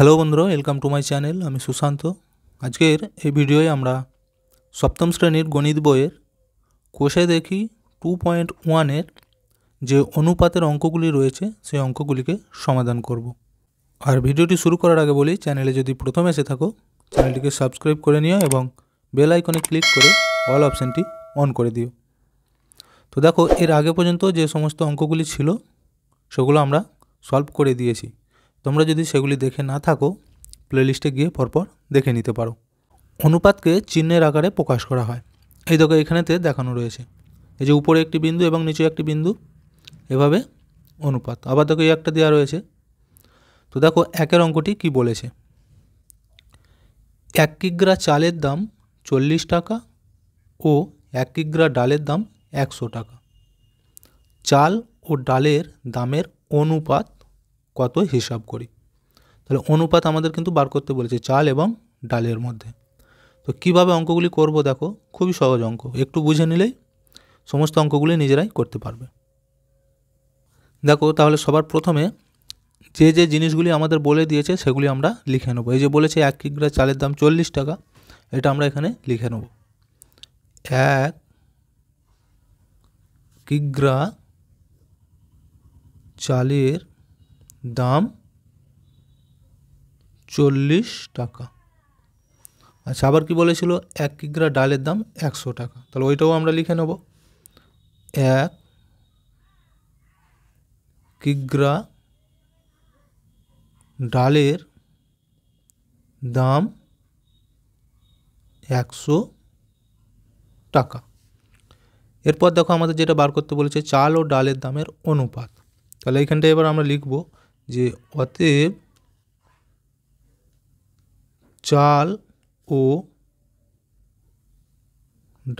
Hello বন্ধুরা, welcome to my channel. আমি সুশান্ত। আজকের এই ভিডিওয়ে আমরা সপ্তম শ্রেণীর গণিত বইয়ের কোষে দেখি 2.1-এর যে অনুপাতের অঙ্কগুলি রয়েছে সেই অঙ্কগুলিকে সমাধান করব। আর ভিডিওটি শুরু করার আগে বলি, চ্যানেলে যদি প্রথম এসে থাকো চ্যানেলটিকে সাবস্ক্রাইব করে নিও এবং বেল আইকনে ক্লিক করে অল অপশানটি অন করে দিও। তো দেখো, এর আগে পর্যন্ত যে সমস্ত অঙ্কগুলি ছিল সেগুলো আমরা সলভ করে দিয়েছি। তোমরা যদি সেগুলি দেখে না থাকো প্লেলিস্টে গিয়ে পরপর দেখে নিতে পারো। অনুপাতকে চিহ্নের আকারে প্রকাশ করা হয়। এই দেখো, এখানেতে দেখানো রয়েছে, এই যে উপরে একটি বিন্দু এবং নিচে একটি বিন্দু, এভাবে অনুপাত। আবার দেখো, এই একটা দেওয়া রয়েছে। তো দেখো, একের অঙ্কটি কি বলেছে, 1 কিগ্রা চালের দাম 40 টাকা ও 1 কিগ্রা ডালের দাম 100 টাকা। চাল ও ডালের দামের অনুপাত কত হিসাব করি। তাহলে অনুপাত আমাদের কিন্তু বার করতে বলেছে চাল এবং ডালের মধ্যে। তো কীভাবে অঙ্কগুলি করব দেখো, খুবই সহজ অঙ্ক, একটু বুঝে নিলেই সমস্ত অঙ্কগুলি নিজেরাই করতে পারবে। দেখো, তাহলে সবার প্রথমে যে যে জিনিসগুলি আমাদের বলে দিয়েছে সেগুলি আমরা লিখে নেব। এই যে বলেছে 1 কিগ্রা চালের দাম 40 টাকা, এটা আমরা এখানে লিখে নেব। 1 কিগ্রা চালের দাম 40 টাকা। আচ্ছা, আবার কি বলেছিল, 1 কিগ্রা ডালের দাম 100 টাকা। তাহলে ওইটাও আমরা লিখে নেব, 1 কিগ্রা ডালের দাম 100 টাকা। এরপর দেখো, আমাদের যেটা বার করতে বলেছে চাল ও ডালের দামের অনুপাত। তাহলে এইখানটা এবার আমরা লিখব যে অতএব চাল ও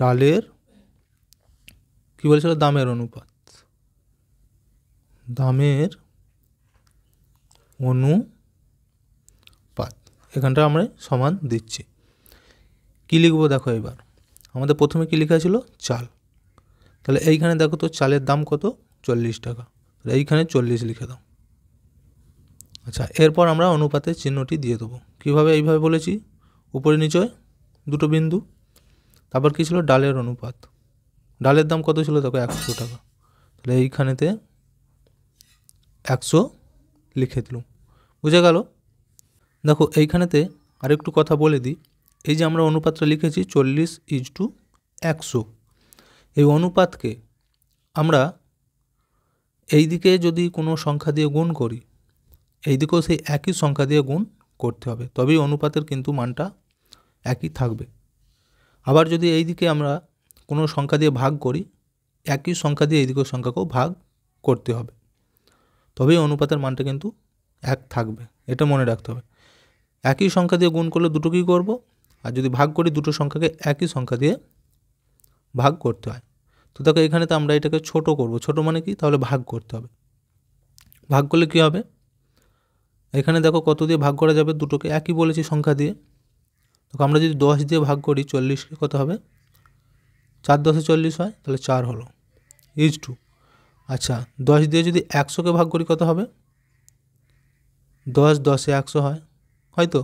ডালের কি বলেছিল, দামের অনুপাত, দামের অনুপাত। এখানটা আমরা সমান দিচ্ছি। কি লিখবো দেখো, এবার আমাদের প্রথমে কি লেখা ছিল, চাল। তাহলে এইখানে দেখো তো চালের দাম কত, 40 টাকা। তাহলে এইখানে 40 লিখে দাও। আচ্ছা, এরপর আমরা অনুপাতের চিহ্নটি দিয়ে দেবো। কীভাবে, এইভাবে বলেছি, উপরে নিচে দুটো বিন্দু। তারপর কী ছিল, ডালের অনুপাত। ডালের দাম কত ছিল দেখো, 100 টাকা। তাহলে এইখানেতে 100 লিখে দিলাম। বুঝে গেল? দেখো, এইখানেতে আরেকটু কথা বলে দিই। এই যে আমরা অনুপাতটা লিখেছি 40:100, এই অনুপাতকে আমরা এই দিকে যদি কোনো সংখ্যা দিয়ে গুণ করি, এই দিকেও সেই একই সংখ্যা দিয়ে গুণ করতে হবে, তবেই অনুপাতের কিন্তু মানটা একই থাকবে। আবার যদি এই দিকে আমরা কোনো সংখ্যা দিয়ে ভাগ করি, একই সংখ্যা দিয়ে এই দিকের সংখ্যাকেও ভাগ করতে হবে, তবেই অনুপাতের মানটা কিন্তু এক থাকবে। এটা মনে রাখতে হবে। একই সংখ্যা দিয়ে গুণ করলে দুটো কী করব, আর যদি ভাগ করি দুটো সংখ্যাকে একই সংখ্যা দিয়ে ভাগ করতে হয়। তো দেখো, এখানে তো আমরা এটাকে ছোট করব। ছোট মানে কি, তাহলে ভাগ করতে হবে। ভাগ করলে কি হবে, এখানে দেখো কত দিয়ে ভাগ করা যাবে, দুটোকে একই বলেছি সংখ্যা দিয়ে। দেখো, আমরা যদি 10 দিয়ে ভাগ করি 40কে, কত হবে, 4 10 40 হয়, তাহলে 4 হলো = আচ্ছা, 10 দিয়ে যদি 100কে ভাগ করি কত হবে, 10 10 100 হয়, হয়তো।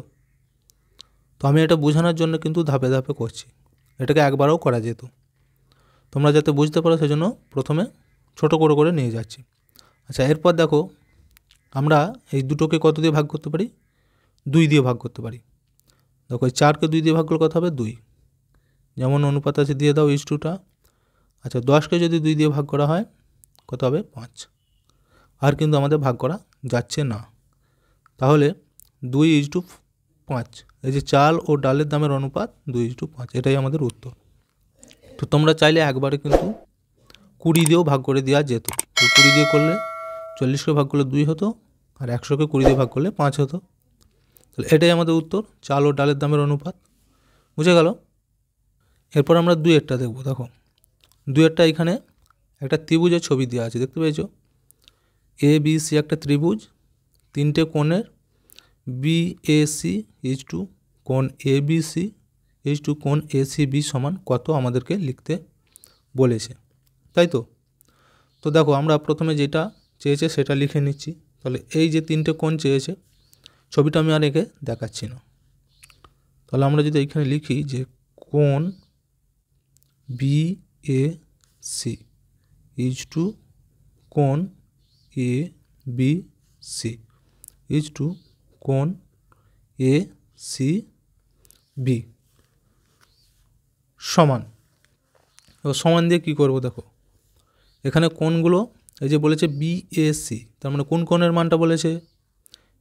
তো আমি এটা বোঝানোর জন্য কিন্তু ধাপে ধাপে করছি, এটাকে একবারও করা যেত। তোমরা যাতে বুঝতে পারো সেজন্য প্রথমে ছোট করে করে নিয়ে যাচ্ছি। আচ্ছা, এরপর দেখো, আমরা এই দুটোকে কত দিয়ে ভাগ করতে পারি, 2 দিয়ে ভাগ করতে পারি। দেখো, 4কে 2 দিয়ে ভাগ করলে কত হবে, 2। যেমন অনুপাত আছে দিয়ে দাও টা। আচ্ছা, 10কে যদি 2 দিয়ে ভাগ করা হয় কত হবে, 5। আর কিন্তু আমাদের ভাগ করা যাচ্ছে না, তাহলে 2:5। এই যে চাল ও ডালের দামের অনুপাত 2:5, এটাই আমাদের উত্তর। তো তোমরা চাইলে একবারে কিন্তু 20 দিয়েও ভাগ করে দেওয়া যেত। 20 দিয়ে করলে 40কে ভাগ করলে 2 হতো, আর 100কে 20 দিয়ে ভাগ করলে 5 হতো। তাহলে এটাই আমাদের উত্তর, চাল ও ডালের দামের অনুপাত। বুঝে গেল? এরপর আমরা 2-এরটা দেখব। দেখো, 2-এরটা এখানে একটা ত্রিভুজের ছবি দেওয়া আছে, দেখতে পেয়েছো, ABC একটা ত্রিভুজ, 3টে কোণের BAC কোণ ABC কোণ ACB সমান কত আমাদেরকে লিখতে বলেছে, তাই তো। তো দেখো, আমরা প্রথমে যেটা চেয়েছে সেটা লিখে নিচ্ছি। তাহলে এই যে 3টে কোণ চেয়েছে ছবিটা আমি আর এঁকে দেখাচ্ছি না। তাহলে আমরা যদি এইখানে লিখি যে কোণ BAC ইজ টু কোণ ABC ইজ টু কোণ ACB সমান। এবার সমান দিয়ে কী করবো দেখো, এখানে কোণগুলো এই যে বলেছে BAC, তার মানে কোন কোণের মানটা বলেছে,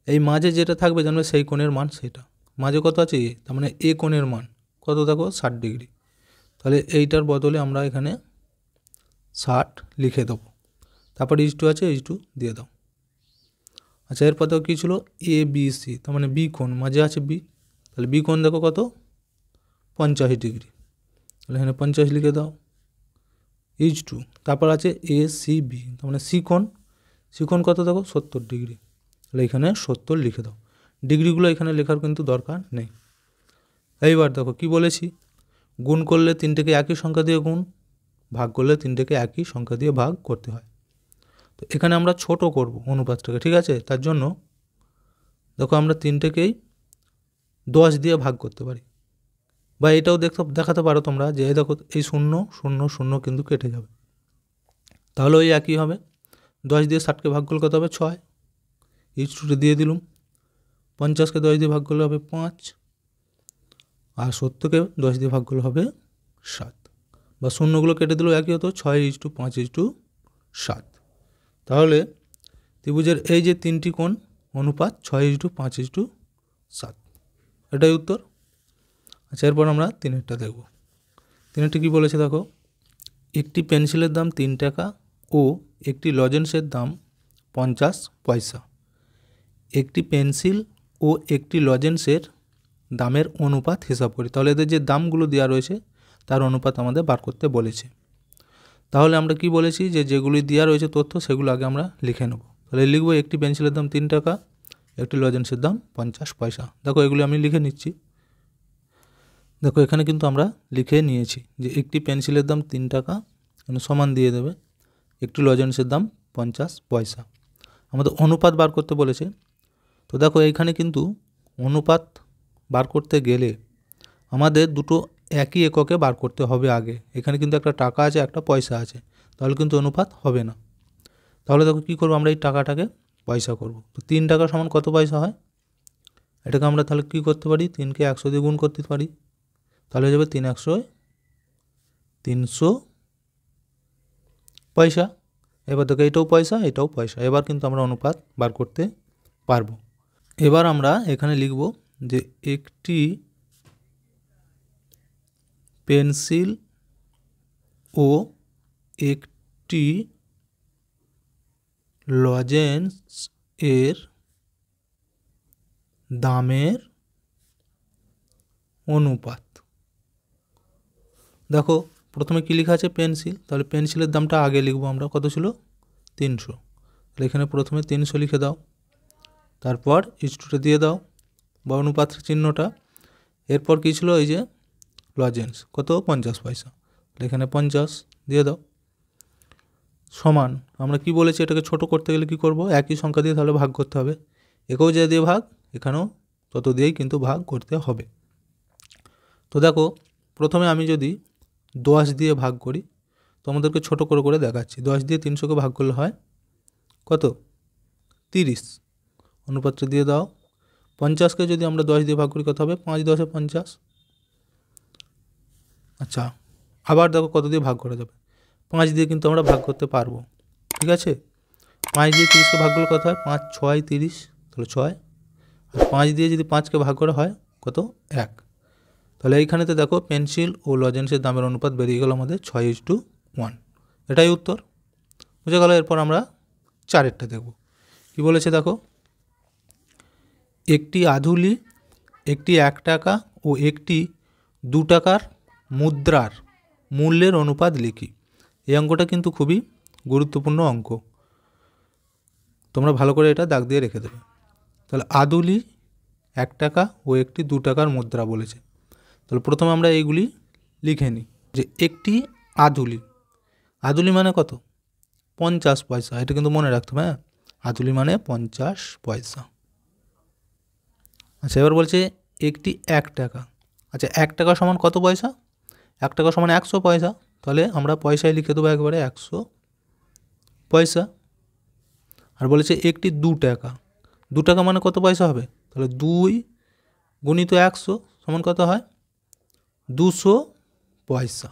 এই মাঝে যেটা থাকবে জানবে সেই কোণের মান সেটা। মাঝে কত আছে এ, তার মানে এ কোণের মান কত দেখো 60 ডিগ্রি। তাহলে এইটার বদলে আমরা এখানে 60 লিখে দেবো। তারপর ইজ টু আছে, ইজ টু দিয়ে দাও। আচ্ছা, এরপর দেখো কী ছিল ABC, তার মানে বি কোণ, মাঝে আছে বি, তাহলে বি কোণ দেখো কত 50 ডিগ্রি, তাহলে এখানে 50 লিখে দাও। ইজ টু তারপর আছে ACB, তার মানে সি কোণ কত দেখো 70 ডিগ্রি, তাহলে এখানে 70 লিখে দাও। ডিগ্রিগুলো এখানে লেখার কিন্তু দরকার নেই। এইবার দেখো কি বলেছি, গুণ করলে তিনটেকে একই সংখ্যা দিয়ে গুণ, ভাগ করলে তিনটেকে একই সংখ্যা দিয়ে ভাগ করতে হয়। তো এখানে আমরা ছোট করব অনুপাতটাকে, ঠিক আছে? তার জন্য দেখো আমরা তিনটেকেই 10 দিয়ে ভাগ করতে পারি, বা এটাও দেখাতে পারো তোমরা যে দেখো এই 0 0 0 কিন্তু কেটে যাবে, তাহলে ওই একই হবে। 10 দিয়ে 60কে ভাগ করলে কত হবে 6, ইজ টুটা দিয়ে দিলুম। 50কে 10 দিয়ে ভাগ করলে হবে 5, আর 70কে 10 দিয়ে ভাগ করলে হবে 7, বা শূন্যগুলো কেটে দিলেও একই হতো, 6 ইজ টু 5 ইজ টু 7। তাহলে ত্রিভুজের এই যে তিনটি কোণ অনুপাত 6 ইজ টু 5 ইজ টু 7, এটাই উত্তর। আচ্ছা, এরপর আমরা তিনেরটা দেখব। তিনেরটা কী বলেছে দেখো, একটি পেন্সিলের দাম 3 টাকা ও একটি লজেন্সের দাম 50 পয়সা। একটি পেন্সিল ও একটি লজেন্সের দামের অনুপাত হিসাব করি। তাহলে এদের যে দামগুলো দেওয়া রয়েছে তার অনুপাত আমাদের বার করতে বলেছে। তাহলে আমরা কি বলেছি যে যেগুলি দেওয়া রয়েছে তথ্য সেগুলো আগে আমরা লিখে নেব। তাহলে লিখব একটি পেন্সিলের দাম 3 টাকা, একটি লজেন্সের দাম 50 পয়সা। দেখো এগুলি আমি লিখে নিচ্ছি। দেখো এখানে কিন্তু আমরা লিখে নিয়েছি যে একটি পেন্সিলের দাম 3 টাকা সমান দিয়ে দেবে একটি লজেন্সের দাম 50 পয়সা। আমাদের অনুপাত বার করতে বলেছে। তো দেখো এইখানে কিন্তু অনুপাত বার করতে গেলে আমাদের দুটো একই এককে বার করতে হবে আগে। এখানে কিন্তু একটা টাকা আছে, একটা পয়সা আছে, তাহলে কিন্তু অনুপাত হবে না। তাহলে দেখো কী করবো, আমরা এই টাকাটাকে পয়সা করব। তো 3 টাকা সমান কত পয়সা হয়, এটাকে আমরা তাহলে কী করতে পারি, 3কে 100 দিয়ে গুণ করতে পারি, তাহলে হয়ে যাবে 3 100 300 পয়সা। এবার দেখো এটাও পয়সা, এটাও পয়সা। এবার কিন্তু আমরা অনুপাত বার করতে পারবো। এবার আমরা এখানে লিখব যে একটি পেন্সিল ও একটি লজেন্স এর দামের অনুপাত। দেখো প্রথমে কী লেখা আছে পেন্সিল, তাহলে পেন্সিলের দামটা আগে লিখবো আমরা, কত ছিল 300, তাহলে এখানে প্রথমে 300 লিখে দাও, তারপর ইস্টুটা দিয়ে দাও বা অনুপাতের চিহ্নটা। এরপর কী ছিল, এই যে লজেন্স কত 50 পয়সা, এখানে 50 দিয়ে দাও, সমান। আমরা কি বলেছি, এটাকে ছোট করতে গেলে কি করব, একই সংখ্যা দিয়ে তাহলে ভাগ করতে হবে। একেও যা দিয়ে ভাগ, এখানেও তত দিয়েই কিন্তু ভাগ করতে হবে। তো দেখো প্রথমে আমি যদি 10 দিয়ে ভাগ করি, তোমাদেরকে ছোট করে করে দেখাচ্ছি। 10 দিয়ে 300কে ভাগ করলে হয় কত 30, অনুপাতটা দিয়ে দাও। 50কে যদি আমরা 10 দিয়ে ভাগ করি কত হবে, 5 10 50। আচ্ছা, আবার দেখো কত দিয়ে ভাগ করা যাবে, 5 দিয়ে কিন্তু আমরা ভাগ করতে পারবো, ঠিক আছে? 5 দিয়ে 30কে ভাগ করলে কত হয়, 5 6 30, তাহলে 6। আর 5 দিয়ে যদি 5কে ভাগ করা হয় কত 1। তাহলে এইখানেতে দেখো পেন্সিল ও লজেন্সের দামের অনুপাত বেরিয়ে গেল আমাদের 6:1, এটাই উত্তর, বুঝে গেল। এরপর আমরা 4এরটা দেখব। কি বলেছে দেখো, একটি আধুলি, একটি 1 টাকা ও একটি 2 টাকার মুদ্রার মূল্যের অনুপাত লিখি। এই অঙ্কটা কিন্তু খুবই গুরুত্বপূর্ণ অঙ্ক, তোমরা ভালো করে এটা দাগ দিয়ে রেখে দেবে। তাহলে আধুলি, 1 টাকা ও একটি 2 টাকার মুদ্রা বলেছে। তাহলে প্রথমে আমরা এইগুলি লিখে নিই যে একটি আধুলি, আধুলি মানে কত 50 পয়সা, এটা কিন্তু মনে রাখতে হবে। হ্যাঁ, আধুলি মানে 50 পয়সা। আচ্ছা, এবার বলছে একটি 1 টাকা। আচ্ছা, 1 টাকা সমান কত পয়সা? 1 টাকা সমান 100 পয়সা। তাহলে আমরা পয়সায় লিখে দেবো একবারে 100 পয়সা। আর বলেছে একটি 2 টাকা। 2 টাকা মানে কত পয়সা হবে? তাহলে 2 গুণিত 100 সমান কত হয়? 200 পয়সা,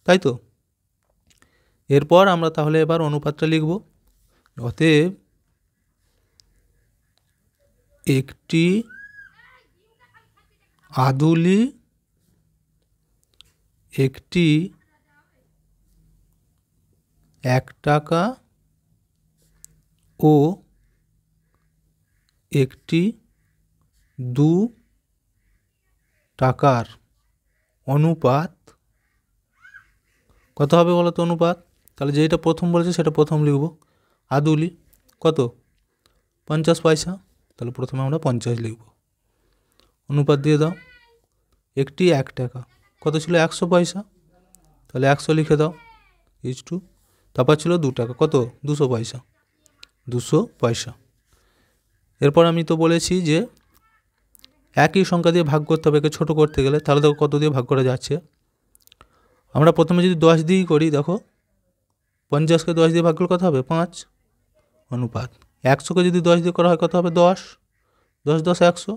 তাই তো? এরপর আমরা তাহলে এবার অনুপাতটা লিখব। অতএব একটি আদুলি একটি 1 টাকা ও একটি 2 টাকার অনুপাত কত হবে বলো তো? অনুপাত, তাহলে যেটা প্রথম বলেছে সেটা প্রথম লিখব। আদুলি কত? 50 পয়সা, তাহলে প্রথমে আমরা 50 লিখব। অনুপাত দিয়ে দাও। একটি 1 টাকা কত ছিল? 100 পয়সা, তাহলে 100 লিখে দাও ইজ টু। তারপর ছিল 2 টাকা কত? 200 পয়সা, 200 পয়সা। এরপর আমি তো বলেছি যে একই সংখ্যা দিয়ে ভাগ করতে হবে একে ছোটো করতে গেলে। তাহলে দেখো কত দিয়ে ভাগ করা যাচ্ছে। আমরা প্রথমে যদি 10 দিয়েই করি, দেখো 50কে 10 দিয়ে ভাগ করলে কত হবে? 5। অনুপাত 100কে যদি 10 দিয়ে করা হয় কত হবে? 10। 10 10 100।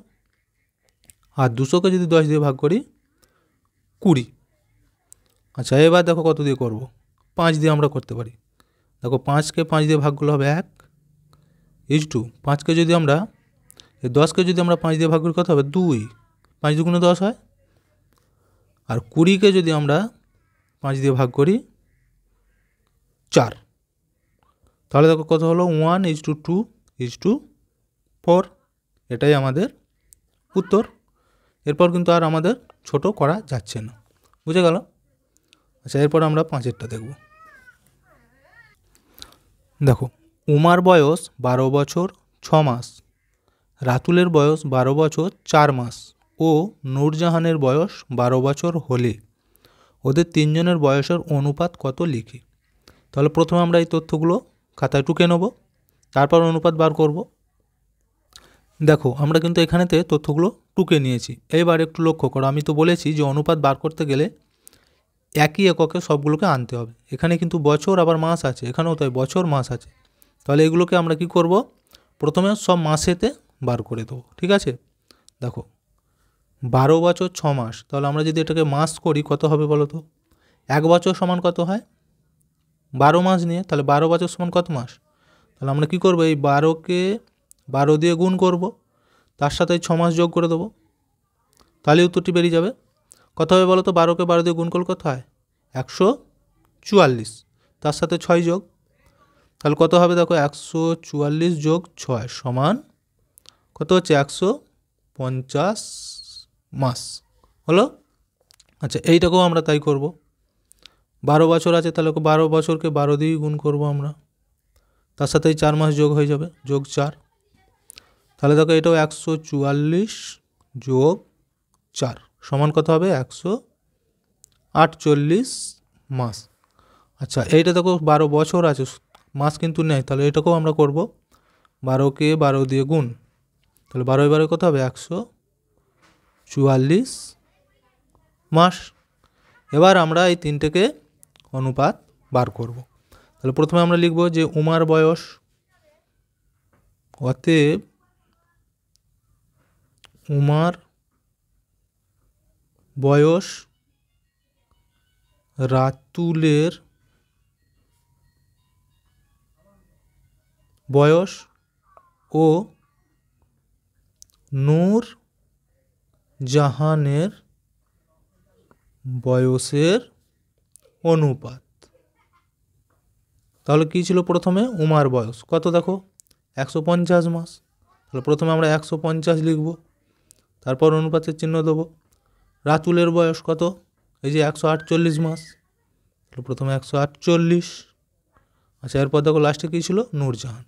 আর 200কে যদি 10 দিয়ে ভাগ করি 20। আচ্ছা, এবার দেখো কত দিয়ে করব। 5 দিয়ে আমরা করতে পারি। দেখো 5কে 5 দিয়ে ভাগ করলে হবে 1 ইজ টু। 5কে যদি আমরা 10কে যদি আমরা 5 দিয়ে ভাগ করি কত হবে? 2। 5 দুগুণে 10 হয়। আর 20কে যদি আমরা 5 দিয়ে ভাগ করি 4। তাহলে দেখো কত হলো? 1 ইজ টু 2 ইজ টু 4। এটাই আমাদের উত্তর। এরপর কিন্তু আর আমাদের ছোট করা যাচ্ছে না, বুঝে গেল? আচ্ছা, এরপর আমরা 5এরটা দেখব। দেখো, উমার বয়স 12 বছর 6 মাস, রাতুলের বয়স 12 বছর 4 মাস ও নূরজাহানের বয়স 12 বছর হলে ওদের তিনজনের বয়সের অনুপাত কত লিখি। তাহলে প্রথমে আমরা এই তথ্যগুলো খাতায় টুকে নেব, তারপর অনুপাত বার করব। দেখো, আমরা কিন্তু এখানেতে তথ্যগুলো টুকে নিয়েছি। এবার একটু লক্ষ্য করো, আমি তো বলেছি যে অনুপাত বার করতে গেলে একই এককে সবগুলোকে আনতে হবে। এখানে কিন্তু বছর আবার মাস আছে, এখানেও তাই বছর মাস আছে। তাহলে এগুলোকে আমরা কি করব? প্রথমে সব মাসেতে বার করে দেবো, ঠিক আছে? দেখো, 12 বছর 6 মাস, তাহলে আমরা যদি এটাকে মাস করি কত হবে বলো তো? 1 বছর সমান কত হয়? 12 মাস নিয়ে, তাহলে 12 বছর সমান কত মাস? তাহলে আমরা কি করব? এই 12কে 12 দিয়ে গুণ করব, তার সাথে 6 মাস যোগ করে দেবো, তাহলে উত্তরটি বেরিয়ে যাবে। কত হবে বলো তো? 12কে 12 দিয়ে গুণ করলে কত হয়? 144। তার সাথে 6 যোগ, তাহলে কত হবে? দেখো, 144 যোগ 6 সমান কত হচ্ছে? 150 মাস হলো। আচ্ছা, এইটাকেও আমরা তাই করব। 12 বছর আছে, তাহলে 12 বছরকে 12 দিয়েই গুণ করব আমরা, তার সাথে 4 মাস যোগ হয়ে যাবে, যোগ 4। তাহলে দেখো, এটাও 144 যোগ 4 সমান কত হবে? 148 মাস। আচ্ছা, এইটা দেখো 12 বছর আছে, মাস কিন্তু নেই, তাহলে এটাকেও আমরা করব। 12কে 12 দিয়ে গুণ, তাহলে 12 এবারে কত হবে? 144 মাস। এবার আমরা এই তিনটেকে অনুপাত বার করব। তাহলে প্রথমে আমরা লিখব যে উমার বয়স, অতএব উমার বয়স রাতুলের বয়স ও নূর জাহানের বয়সের অনুপাত। তাহলে কী ছিল? প্রথমে উমার বয়স কত? দেখো, 150 মাস, তাহলে প্রথমে আমরা 150 লিখব, তারপর অনুপাতের চিহ্ন দেবো। রাতুলের বয়স কত? এই যে 148 মাস, তাহলে প্রথমে 148। আচ্ছা, এরপর দেখো লাস্টে কী ছিল? নূরজাহান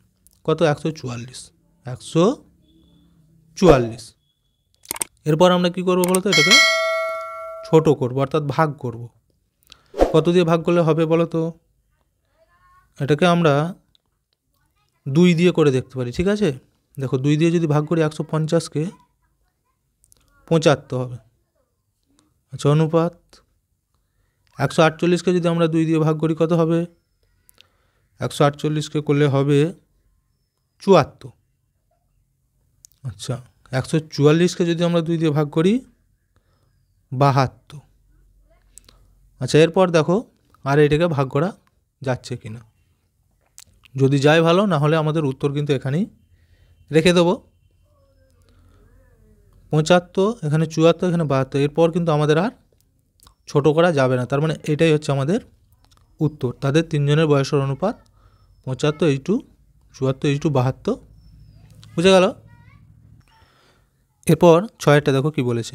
কত? 144। 144। এরপর আমরা কি করব বলো তো? এটাকে ছোট করব, অর্থাৎ ভাগ করব। কত দিয়ে ভাগ করলে হবে বলো তো? এটাকে আমরা 2 দিয়ে করে দেখতে পারি, ঠিক আছে? দেখো, 2 দিয়ে যদি ভাগ করি 150কে, 75 হবে। আচ্ছা অনুপাত 148কে যদি আমরা 2 দিয়ে ভাগ করি কত হবে? 148কে করলে হবে 74। আচ্ছা 144কে যদি আমরা 2 দিয়ে ভাগ করি 72। আচ্ছা এরপর দেখো আর এটাকে ভাগ করা যাচ্ছে কিনা, যদি যায় ভালো, না হলে আমাদের উত্তর কিন্তু এখানেই রেখে দেবো। 75, এখানে 74, এখানে 72, এরপর কিন্তু আমাদের আর ছোট করা যাবে না। তার মানে এটাই হচ্ছে আমাদের উত্তর। তাদের তিনজনের বয়সের অনুপাত 75:74:72। বুঝে গেল? এরপর 6টা দেখো কি বলেছে,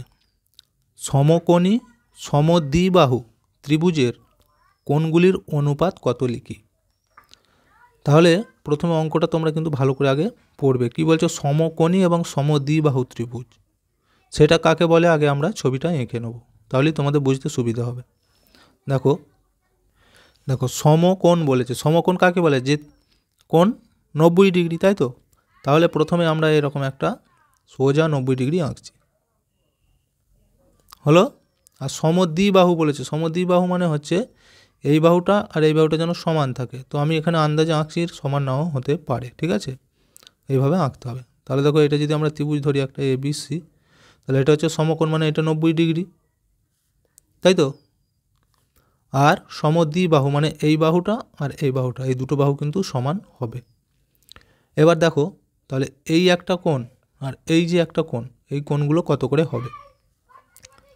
সমকোণী সমদ্বিবাহু ত্রিভুজের কোণগুলির অনুপাত কত লিখি। তাহলে প্রথমে অঙ্কটা তোমরা কিন্তু ভালো করে আগে পড়বে। কি বলছো? সমকোণী এবং সমদ্বিবাহু ত্রিভুজ, সেটা কাকে বলে আগে আমরা ছবিটা এঁকে নেব, তাহলেই তোমাদের বুঝতে সুবিধা হবে। দেখো দেখো সমকোণ বলেছে, সমকোণ কাকে বলে? যে কোণ 90 ডিগ্রি, তাই তো? তাহলে প্রথমে আমরা এরকম একটা সোজা 90 ডিগ্রি আঁকছি, হলো। আর সমদ্বিবাহু বলেছে, সমদ্বিবাহু মানে হচ্ছে এই বাহুটা আর এই বাহুটা যেন সমান থাকে। তো আমি এখানে আন্দাজে আঁকছি, সমান নাও হতে পারে, ঠিক আছে? এইভাবে আঁকতে হবে। তাহলে দেখো এটা যদি আমরা ত্রিভুজ ধরি একটা ABC, তাহলে এটা হচ্ছে সমকোণ, মানে এটা 90 ডিগ্রি, তাই তো? আর সমদ্বিবাহু মানে এই বাহুটা আর এই বাহুটা, এই দুটো বাহু কিন্তু সমান হবে। এবার দেখো তাহলে এই একটা কোণ আর এই যে একটা কোণ, এই কোণগুলো কত করে হবে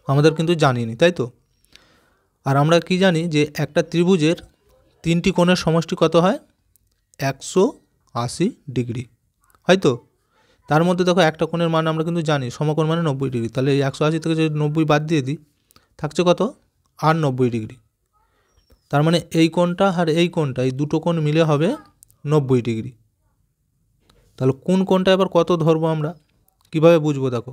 আমাদের কিন্তু জানিনি, তাই তো? আর আমরা কি জানি যে একটা ত্রিভুজের 3টি কোণের সমষ্টি কত হয়? 180 ডিগ্রি, হয়তো? তার মধ্যে দেখো একটা কোণের মান আমরা কিন্তু জানি, সমকোণ মানে 90 ডিগ্রি। তাহলে এই 180 থেকে যদি 90 বাদ দিয়ে দিই, থাকছে কত? আর 90 ডিগ্রি। তার মানে এই কোণটা আর এই কোণটা, এই দুটো কোণ মিলে হবে 90 ডিগ্রি। তাহলে কোন কোণটা এবার কত ধরবো আমরা, কিভাবে বুঝবো? দেখো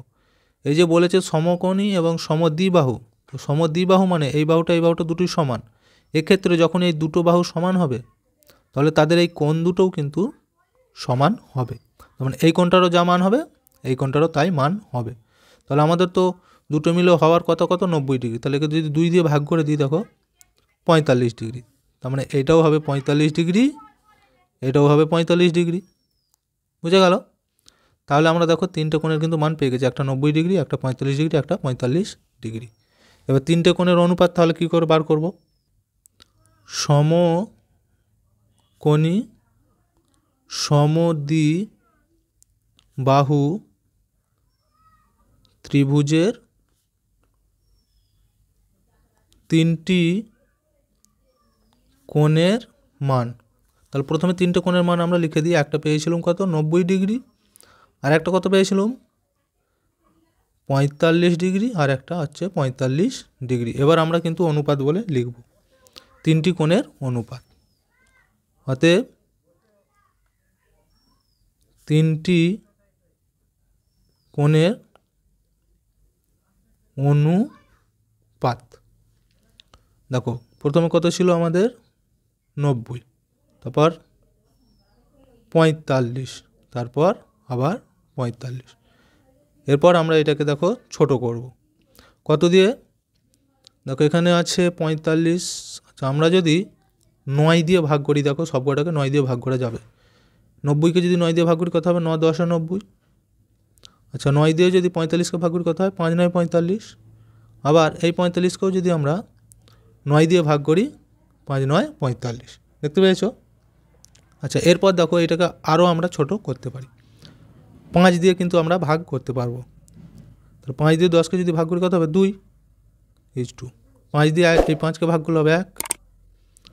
এই যে বলেছে সমকোণী এবং সমদ্বিবাহু, তো সমদ্বিবাহু মানে এই বাহুটা এই বাহুটা দুটোই সমান। এক্ষেত্রে যখন এই দুটো বাহু সমান হবে, তাহলে তাদের এই কোণ দুটোও কিন্তু সমান হবে। মানে এই কোণটারও যা মান হবে, এই কোণটারও তাই মান হবে। তাহলে আমাদের তো দুটো মিলে হওয়ার কত কত 90 ডিগ্রি। তাহলে যদি 2 দিয়ে ভাগ করে দিই, দেখো 45 ডিগ্রি। তার মানে এটাও হবে 45 ডিগ্রি, এটাও হবে 45 ডিগ্রি। বুঝে গেল? তাহলে আমরা দেখো 3টে কোণের কিন্তু মান পেয়ে গেছি, একটা 90 ডিগ্রি, একটা 45 ডিগ্রি, একটা 45 ডিগ্রি। এবার 3টে কোণের অনুপাত তাহলে কী করে বার করব? সমকোণী সমদ্বিবাহু ত্রিভুজের 3টি কোণের মান। তাহলে প্রথমে 3টে কোণের মান আমরা লিখে দিই। একটা পেয়েছিলাম কত? 90 ডিগ্রি, আর একটা কত পেয়েছিলাম? 45 ডিগ্রি, আর একটা হচ্ছে 45 ডিগ্রি। এবার আমরা কিন্তু অনুপাত বলে লিখব 3টি কোণের অনুপাত। অতএব 3টি কোণের অনুপাত। দেখো প্রথমে কত ছিল আমাদের? 90, তারপর 45, তারপর আবার 45। এরপর আমরা এটাকে দেখো ছোট করব কত দিয়ে? দেখো এখানে আছে 45। আচ্ছা আমরা যদি 9 দিয়ে ভাগ করি, দেখো সব কটাকে 9 দিয়ে ভাগ করা যাবে। 90কে যদি 9 দিয়ে ভাগ করি কত হবে? 9 10 90। আচ্ছা 9 দিয়ে যদি 45কে ভাগ করি কত হয়? 5 9 45। আবার এই 45কেও যদি আমরা 9 দিয়ে ভাগ করি, 5 9 45। দেখতে পেয়েছো? আচ্ছা এরপর দেখো এটাকে আরও আমরা ছোট করতে পারি। 5 দিয়ে কিন্তু আমরা ভাগ করতে পারবো। তাহলে 5 দিয়ে 10কে যদি ভাগ করি কত হবে? 2:2। 5 দিয়ে এই 5কে ভাগ করলে হবে 1,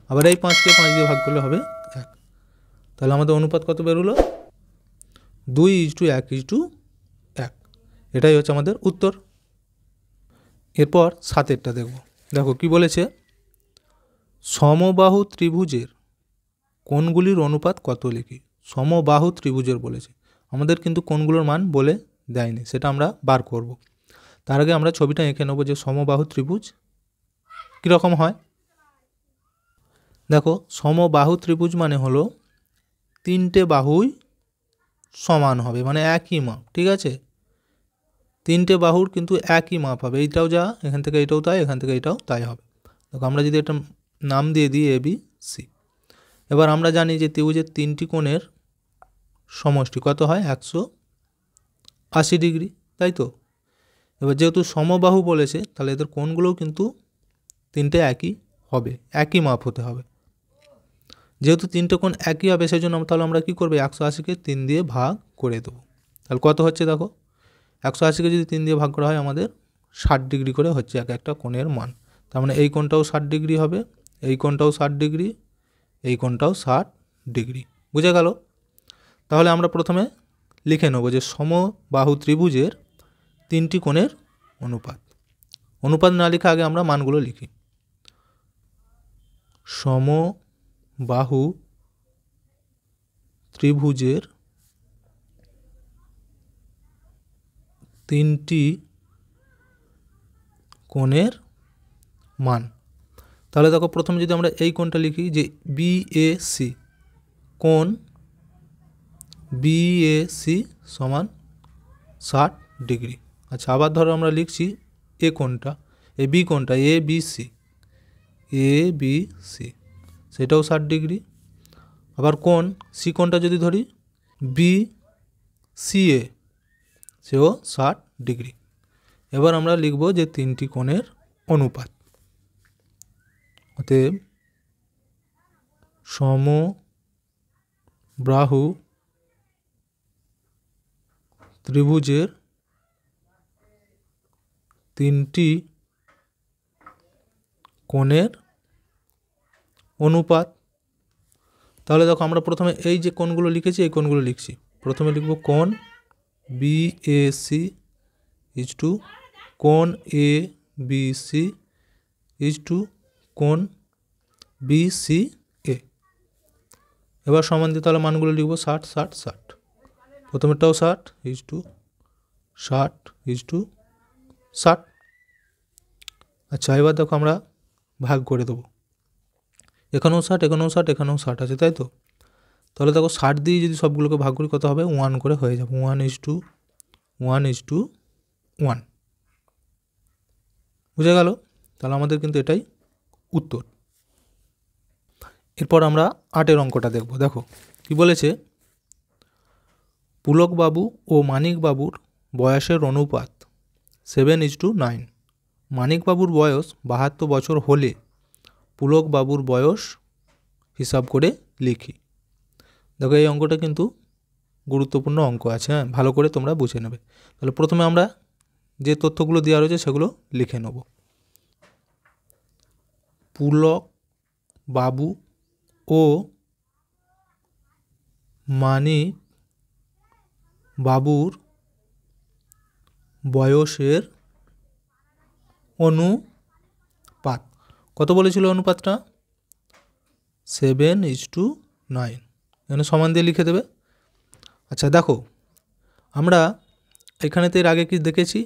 আবার এই 5কে 5 দিয়ে ভাগ করলে হবে 1। তাহলে আমাদের অনুপাত কত বেরোলো? 2:1:1। এটাই হচ্ছে আমাদের উত্তর। এরপর 7এরটা দেখব। দেখো কি বলেছে, সমবাহু ত্রিভুজের কোণগুলির অনুপাত কত লিখি। সমবাহু ত্রিভুজের বলেছে, আমাদের কিন্তু কোণগুলোর মান বলে দেয়নি, সেটা আমরা বার করব। তার আগে আমরা ছবিটা এঁকে নেব যে সমবাহু ত্রিভুজ কীরকম হয়। দেখো সমবাহু ত্রিভুজ মানে হলো 3টে বাহুই সমান হবে, মানে একই মাপ, ঠিক আছে? তিনটে বাহুর কিন্তু একই মাপ হবে, এইটাও যা, এখান থেকে এইটাও তাই, এখান থেকে এইটাও তাই হবে। দেখো আমরা যদি এটা নাম দিয়ে দিই এ বি সি। এবার আমরা জানি যে ত্রিভুজের তিনটি কোণের সমষ্টি কত হয়, 180 ডিগ্রি, তাই তো। এবার যেহেতু সমবাহু বলেছে তাহলে এদের কোণগুলোও কিন্তু তিনটে একই হবে, একই মাপ হতে হবে। যেহেতু তিনটে কোণ একই হবে সেই জন্য তাহলে আমরা কী করবো, 180কে 3 দিয়ে ভাগ করে দেবো। তাহলে কত হচ্ছে দেখো, 180কে যদি 3 দিয়ে ভাগ করা হয় আমাদের 60 ডিগ্রি করে হচ্ছে এক একটা কোণের মান। তার মানে এই কোণটাও 60 ডিগ্রি হবে, এই কোণটাও 60 ডিগ্রি, এই কোণটাও 60 ডিগ্রি। বুঝে গেল? তাহলে আমরা প্রথমে লিখে নেব যে সমবাহু ত্রিভুজের তিনটি কোণের অনুপাত। অনুপাত না লিখে আগে আমরা মানগুলো লিখি। সমবাহু ত্রিভুজের তিনটি কোণের মান। তাহলে দেখো প্রথমে যদি আমরা এই কোণটা লিখি যে বিএসি, কোণ বিএসি সমান 60 ডিগ্রি। আচ্ছা আবার ধরো আমরা লিখছি এ কোণটা, এই বি কোণটা এ বি সি, সেটাও 60 ডিগ্রি। আবার কোণ সি কোণটা যদি ধরি বি সি এ, সেও 60 ডিগ্রি। এবার আমরা লিখব যে তিনটি কোণের অনুপাত। অতএব সমবাহু ত্রিভুজের তিনটি কোণের অনুপাত। তাহলে দেখো আমরা প্রথমে এই যে কোণগুলো লিখেছি এই কোণগুলো লিখছি। প্রথমে লিখব কোণ বিএসি ইজ টু কোণ A B C is two কোণ বিসি এ। এবার সমান দিয়ে তাহলে মানগুলো লিখব 60 60 60। প্রথমেরটাও 60 ইজ টু 60 ইজ টু 60। আচ্ছা এবার দেখো আমরা ভাগ করে দেবো, এখানেও 60 এখানেও 60 এখানেও 60 আছে, তাই তো। তাহলে দেখো 60 দিয়ে যদি সবগুলোকে ভাগ করি কত হবে, 1 করে হয়ে যাবে, 1 ইজ টু 1। বুঝে গেল? তাহলে আমাদের কিন্তু এটাই উত্তর। এরপর আমরা 8 অঙ্কটা দেখব। দেখো কি বলেছে, পুলকবাবু ও মানিকবাবুর বয়সের অনুপাত 7:9। মানিকবাবুর বয়স 72 বছর হলে পুলকবাবুর বয়স হিসাব করে লিখি। দেখো এই অঙ্কটা কিন্তু গুরুত্বপূর্ণ অঙ্ক আছে, হ্যাঁ, ভালো করে তোমরা বুঝে নেবে। তাহলে প্রথমে আমরা যে তথ্যগুলো দেওয়া রয়েছে সেগুলো লিখে নেব। পুলকবাবু ও মানিকবাবুর বয়সের অনুপাত কত বলেছিল, অনুপাতটা 7:9। এখানে সমান দিয়ে লিখে দেবে। আচ্ছা দেখো আমরা এখানেতে এর আগে কি দেখেছি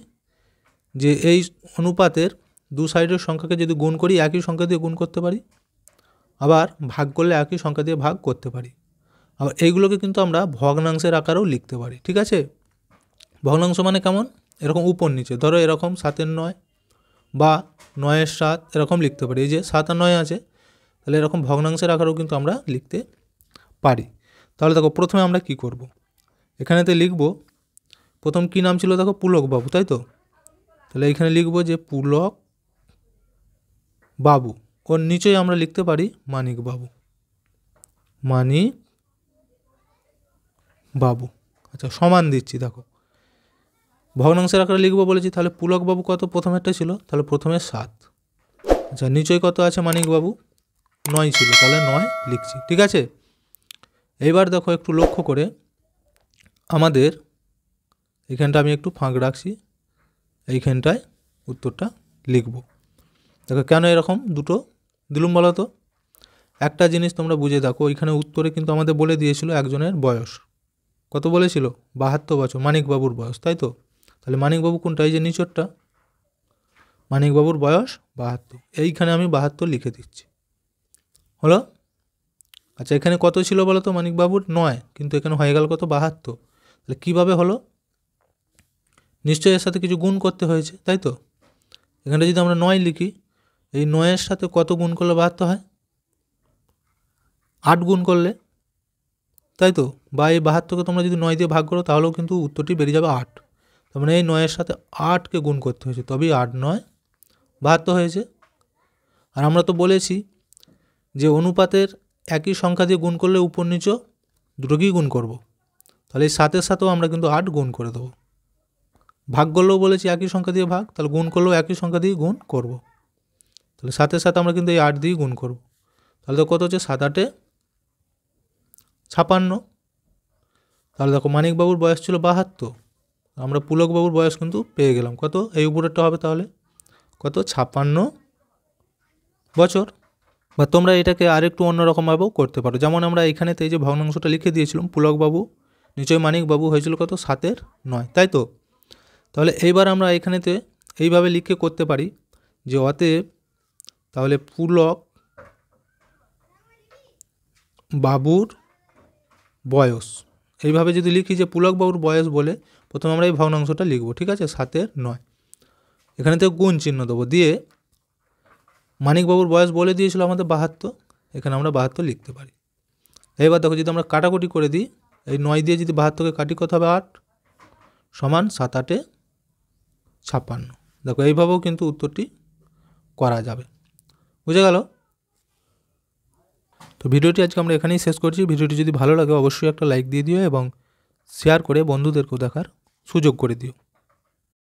যে এই অনুপাতের দু সাইডের সংখ্যাকে যদি গুণ করি একই সংখ্যা দিয়ে গুণ করতে পারি, আবার ভাগ করলে একই সংখ্যা দিয়ে ভাগ করতে পারি। আবার এইগুলোকে কিন্তু আমরা ভগ্নাংশের আকারেও লিখতে পারি, ঠিক আছে। ভগ্নাংশ মানে কেমন, এরকম উপর নিচে, ধরো এরকম 7-9 বা 9-7 এরকম লিখতে পারি। এই যে 7 আর 9 আছে, তাহলে এরকম ভগ্নাংশের আকারেও কিন্তু আমরা লিখতে পারি। তাহলে দেখো প্রথমে আমরা কি করব, এখানেতে লিখব প্রথম কি নাম ছিল দেখো, পুলকবাবু, তাই তো। তাহলে এখানে লিখব যে পুলকবাবু, ওর নিচেই আমরা লিখতে পারি মানিকবাবু। আচ্ছা সমান দিচ্ছি, দেখো ভগ্নাংশের আকারে লিখবো বলেছি, তাহলে পুলকবাবু কত, প্রথমেরটা ছিল, তাহলে প্রথমে 7। আচ্ছা নিচয় কত আছে, মানিকবাবু 9 ছিল, তাহলে 9 লিখছি, ঠিক আছে। এইবার দেখো একটু লক্ষ্য করে আমাদের এখানটা আমি একটু ফাঁক রাখছি, এইখানটায় উত্তরটা লিখব। দেখো কেন এরকম দুটো দিলুম বলো তো। একটা জিনিস তোমরা বুঝে দেখো, ওইখানে উত্তরে কিন্তু আমাদের বলে দিয়েছিল একজনের বয়স কত বলেছিল, 72 বছর, মানিকবাবুর বয়স, তাই তো। তাহলে মানিকবাবু কোনটা, এই যে নিচরটা, মানিকবাবুর বয়স 72, এইখানে আমি 72 লিখে দিচ্ছি, হলো। আচ্ছা এখানে কত ছিল বলো তো, মানিকবাবুর 9, কিন্তু এখানে হয়ে গেল কত, 72। তাহলে কীভাবে হলো, নিশ্চয়ই এর সাথে কিছু গুণ করতে হয়েছে, তাই তো? এখানে যদি আমরা 9 লিখি, এই 9-এর সাথে কত গুণ করলে 72 হয়? 8 গুণ করলে, তাই তো? বা এই 72কে তোমরা যদি 9 দিয়ে ভাগ করো তাহলেও কিন্তু উত্তরটি বেরিয়ে যাবে 8। তার মানে এই 9-এর সাথে 8কে গুণ করতে হয়েছে, তবেই 8 9 72 হয়েছে। আর আমরা তো বলেছি যে অনুপাতের একই সংখ্যা দিয়ে গুণ করলে উপর নিচ দুটোকেই গুণ করব। তাহলে এই 7-এর সাথেও আমরা কিন্তু 8 গুণ করে দেবো। ভাগ করলেও বলেছি একই সংখ্যা দিয়ে ভাগ, তাহলে গুণ করলেও একই সংখ্যা দিয়ে গুণ করব। তাহলে 7-এর সাথে আমরা কিন্তু এই 8 দিয়েই গুণ করব। তাহলে তো কত হচ্ছে? 7 8 56। তাহলে দেখো মানিকবাবুর বয়স ছিল 72, আমরা পুলকবাবুর বয়স কিন্তু পেয়ে গেলাম। কত? এই উপরেরটা হবে তাহলে কত? 56 বছর। বা তোমরা এটাকে আরেকটু অন্যরকমভাবেও করতে পারো, যেমন আমরা এখানেতে এই যে ভগ্নাংশটা লিখে দিয়েছিলাম, পুলকবাবু নিশ্চয়ই মানিকবাবু হয়েছিল কত? 7-এর 9, তাই তো? তাহলে এইবার আমরা এখানেতে এইভাবে লিখে করতে পারি যে অতএব তাহলে পুলক বাবুর বয়স, এইভাবে যদি লিখি যে পুলকবাবুর বয়স বলে প্রথমে আমরা এই ভগ্নাংশটা লিখব, ঠিক আছে? 7-এর 9, এখানেতে গুণ চিহ্ন দেবো, দিয়ে মানিকবাবুর বয়স বলে দিয়েছিল আমাদের 72, এখানে আমরা 72 লিখতে পারি। এবার দেখো যদি আমরা কাটাকুটি করে দিই, এই 9 দিয়ে যদি 72কে কাটি কত হবে? 8 সমান 7 8 56। দেখো এইভাবেও কিন্তু উত্তরটি করা যাবে। বুঝে গেল? তো ভিডিওটি আজকে আমরা এখানেই শেষ করছি। ভিডিওটি যদি ভালো লাগে অবশ্যই একটা লাইক দিয়ে দিও এবং শেয়ার করে বন্ধুদেরকেও দেখার সুযোগ করে দিও।